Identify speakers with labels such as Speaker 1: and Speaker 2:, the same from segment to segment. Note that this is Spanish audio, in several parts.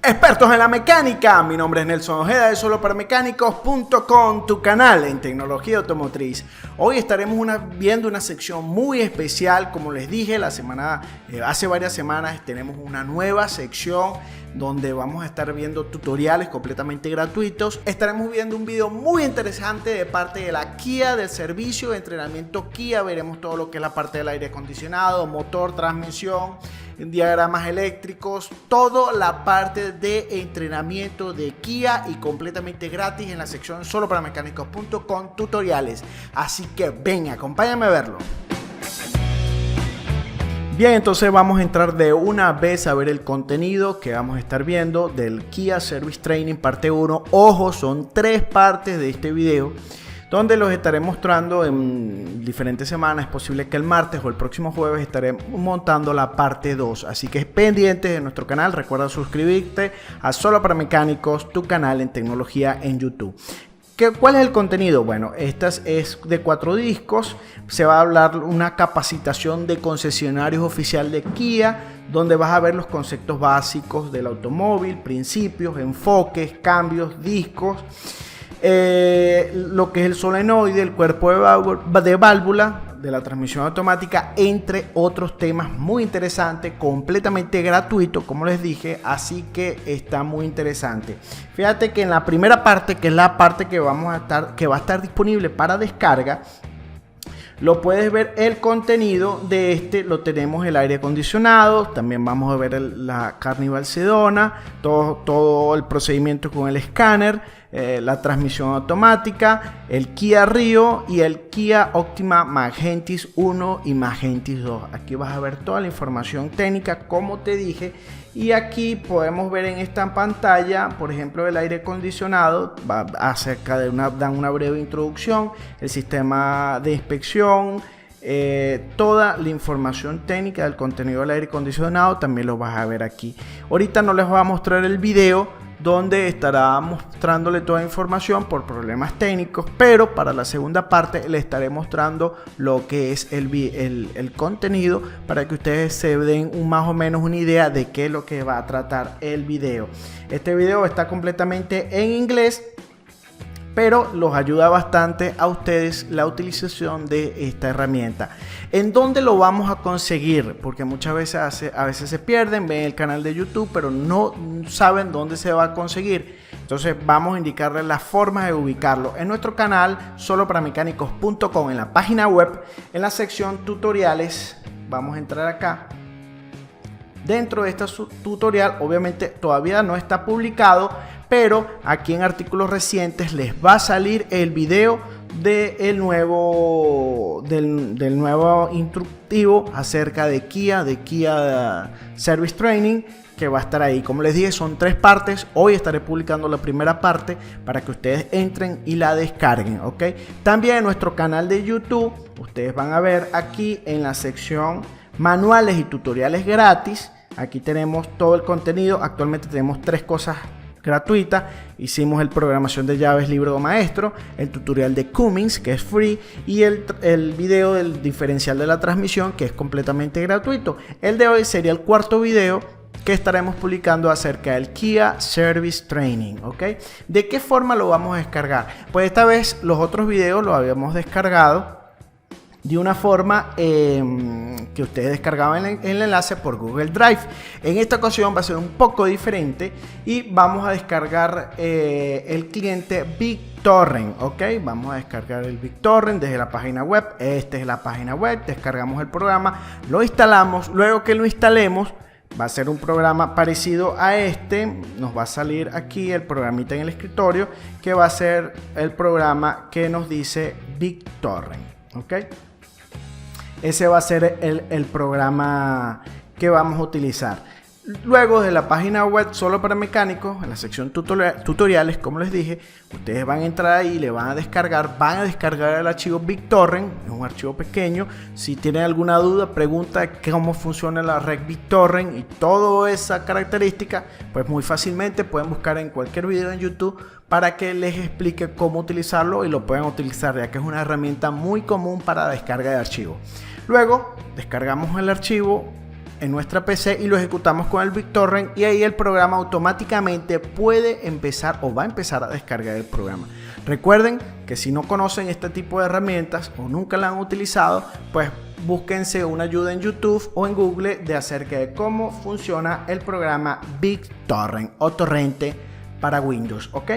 Speaker 1: Expertos en la mecánica, mi nombre es Nelson Ojeda de soloparamecánicos.com, tu canal en tecnología automotriz. Hoy estaremos viendo una sección muy especial, como les dije hace varias semanas tenemos una nueva sección donde vamos a estar viendo tutoriales completamente gratuitos. Estaremos viendo un video muy interesante de parte de la Kia, del servicio de entrenamiento Kia. Veremos todo lo que es la parte del aire acondicionado, motor, transmisión, diagramas eléctricos, toda la parte de entrenamiento de Kia y completamente gratis en la sección soloparamecánicos.com tutoriales. Así que ven, acompáñame a verlo. Bien, entonces vamos a entrar de una vez a ver el contenido que vamos a estar viendo del Kia Service Training parte 1. Ojo, son 3 partes de este video donde los estaré mostrando en diferentes semanas. Es posible que el martes o el próximo jueves estaré montando la parte 2. Así que es pendiente de nuestro canal. Recuerda suscribirte a Solo para Mecánicos, tu canal en tecnología en YouTube. ¿Cuál es el contenido? Bueno, esta es de 4 discos. Se va a hablar una capacitación de concesionarios oficial de Kia, donde vas a ver los conceptos básicos del automóvil, principios, enfoques, cambios, discos, lo que es el solenoide, el cuerpo de válvula de la transmisión automática, entre otros temas muy interesantes, completamente gratuito, como les dije, así que está muy interesante. Fíjate que en la primera parte, que es la parte que va a estar disponible para descarga, lo puedes ver el contenido de lo tenemos el aire acondicionado, también vamos a ver la Carnival Sedona, todo el procedimiento con el escáner, la transmisión automática, el Kia Rio y el Kia Optima Magentis 1 y Magentis 2. Aquí vas a ver toda la información técnica, como te dije, y aquí podemos ver en esta pantalla, por ejemplo, el aire acondicionado, dan una breve introducción, el sistema de inspección, toda la información técnica del contenido del aire acondicionado también lo vas a ver aquí. Ahorita no les voy a mostrar el video donde estará mostrándole toda la información por problemas técnicos, pero para la segunda parte le estaré mostrando lo que es el contenido para que ustedes se den más o menos una idea de qué es lo que va a tratar el video. Este video está completamente en inglés, pero los ayuda bastante a ustedes la utilización de esta herramienta. ¿En dónde lo vamos a conseguir? Porque muchas veces a veces se pierden, ven el canal de YouTube, pero no saben dónde se va a conseguir. Entonces vamos a indicarles las formas de ubicarlo en nuestro canal soloparamecánicos.com, en la página web, en la sección tutoriales. Vamos a entrar acá. Dentro de este tutorial, obviamente todavía no está publicado, pero aquí en artículos recientes les va a salir el video del nuevo instructivo acerca de Kia Service Training, que va a estar ahí. Como les dije, son 3 partes. Hoy estaré publicando la primera parte para que ustedes entren y la descarguen, ¿ok? También en nuestro canal de YouTube, ustedes van a ver aquí en la sección manuales y tutoriales gratis. Aquí tenemos todo el contenido. Actualmente tenemos 3 cosas gratuitas. Hicimos el programación de llaves libro maestro, el tutorial de Cummins, que es free, y el video del diferencial de la transmisión, que es completamente gratuito. El de hoy sería el 4º video que estaremos publicando acerca del Kia Service Training, ¿ok? ¿De qué forma lo vamos a descargar? Pues esta vez los otros videos los habíamos descargado de una forma que ustedes descargaban el enlace por Google Drive. En esta ocasión va a ser un poco diferente y vamos a descargar el cliente BitTorrent, ¿ok? Vamos a descargar el BitTorrent desde la página web. Esta es la página web, descargamos el programa, lo instalamos. Luego que lo instalemos, va a ser un programa parecido a este. Nos va a salir aquí el programita en el escritorio, que va a ser el programa que nos dice BitTorrent, ¿ok? Ese va a ser el programa que vamos a utilizar. Luego de la página web Solo para Mecánicos, en la sección tutoriales, como les dije, ustedes van a entrar ahí y le van a descargar el archivo BitTorrent. Es un archivo pequeño. Si tienen alguna duda, pregunta cómo funciona la red BitTorrent y toda esa característica, pues muy fácilmente pueden buscar en cualquier video en YouTube para que les explique cómo utilizarlo y lo puedan utilizar, ya que es una herramienta muy común para descarga de archivos. Luego descargamos el archivo en nuestra PC y lo ejecutamos con el BitTorrent, y ahí el programa automáticamente puede empezar o va a empezar a descargar el programa. Recuerden que si no conocen este tipo de herramientas o nunca la han utilizado, pues búsquense una ayuda en YouTube o en Google de acerca de cómo funciona el programa BitTorrent o torrente para Windows, ¿ok?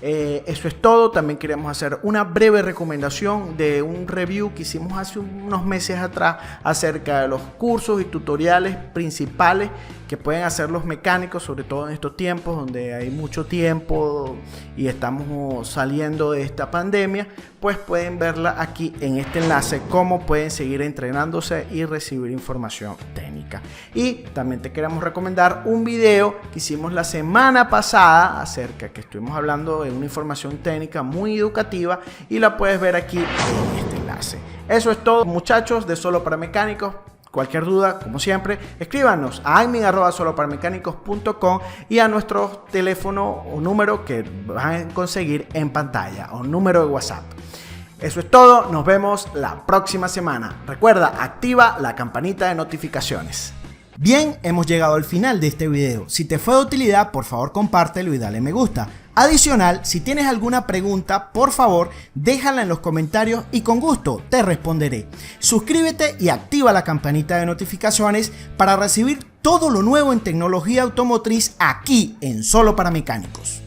Speaker 1: Eso es todo. También queremos hacer una breve recomendación de un review que hicimos hace unos meses atrás acerca de los cursos y tutoriales principales que pueden hacer los mecánicos, sobre todo en estos tiempos donde hay mucho tiempo y estamos saliendo de esta pandemia. Pues pueden verla aquí en este enlace, cómo pueden seguir entrenándose y recibir información técnica. Y también te queremos recomendar un video que hicimos la semana pasada acerca que estuvimos hablando de una información técnica muy educativa, y la puedes ver aquí en este enlace. Eso es todo, muchachos, de Solo para Mecánicos. Cualquier duda, como siempre, escríbanos a admin@soloparamecánicos.com y a nuestro teléfono o número que van a conseguir en pantalla, o número de WhatsApp. Eso es todo, nos vemos la próxima semana. Recuerda, activa la campanita de notificaciones. Bien, hemos llegado al final de este video. Si te fue de utilidad, por favor compártelo y dale me gusta. Adicional, si tienes alguna pregunta, por favor déjala en los comentarios y con gusto te responderé. Suscríbete y activa la campanita de notificaciones para recibir todo lo nuevo en tecnología automotriz aquí en Solo para Mecánicos.